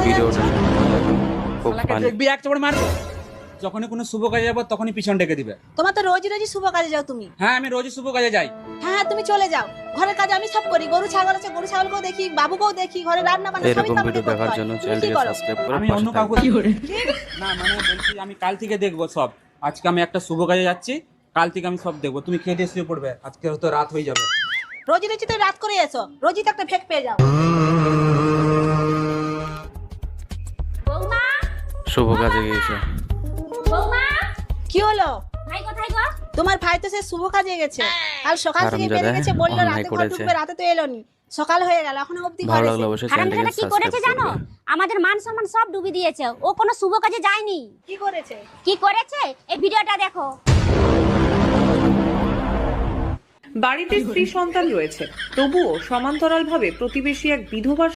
ভিডিওটা খুব ফানি। দেখবি এক চড় মারবো, যখনই কোনো শুভ কাজে যাবো তখনই পিছন ডেকে দিবে। তোমার তো রোজ রোজই শুভ কাজে যাও তুমি। হ্যাঁ আমি রোজই শুভ কাজে যাই। হ্যাঁ তুমি চলে যাও, ঘরের কাজ আমি সব করি, গরু ছাগল আছে গরু ছাগলকেও দেখি, বাবুকেও দেখি, ঘরে রান্না বান্না সবই এরকম তো আমাকে ভিডিও করতে দেখার হয়। জন্য তুমি কি চ্যানেলটিকে করো? সাবস্ক্রাইব করে আমি পাশে অন্য কাউকে থাকবেন। না মানে বলছি আমি কাল থেকে দেখবো সব। আজকে আমি একটা শুভ কাজে যাচ্ছি, কাল থেকে আমি সব দেখবো। তুমি খেয়ে দিয়ে শুয়ে পড়বে, আজকে হয়তো রাত হয়ে যাবে। রোজই রোজই তো রাত করে এসো, রোজই তো একটা ফেক পেয়ে যাও। বৌমা, শুভ কাজে গিয়েছে। বৌমা, কি হলো? ভাই কোথায় গো? তোমার ভাই তো সে শুভ কাজে গেছে, কাল সকাল থেকে হারামজাদা, বেরিয়ে গেছে, বললো অন্যায় রাতে ঘর করেছে। ঢুকবে, রাতে তো এলোনি, সকাল হয়ে গেল এখনো অবধি ভালো ঘরে লাগলো এসে। অবশ্যই হারামজাদা চ্যানেলটিকে কি করেছে সাবস্ক্রাইব জানো? করবে। আমাদের মান সম্মান সব ডুবি দিয়েছে। ও কোনো শুভ কাজে যায়নি। কি করেছে? কি করেছে এই ভিডিওটা দেখো। বাড়িতে স্ত্রী সন্তান রয়েছে, তবুও সমান্তরালভাবে প্রতিবেশী এক বিধবা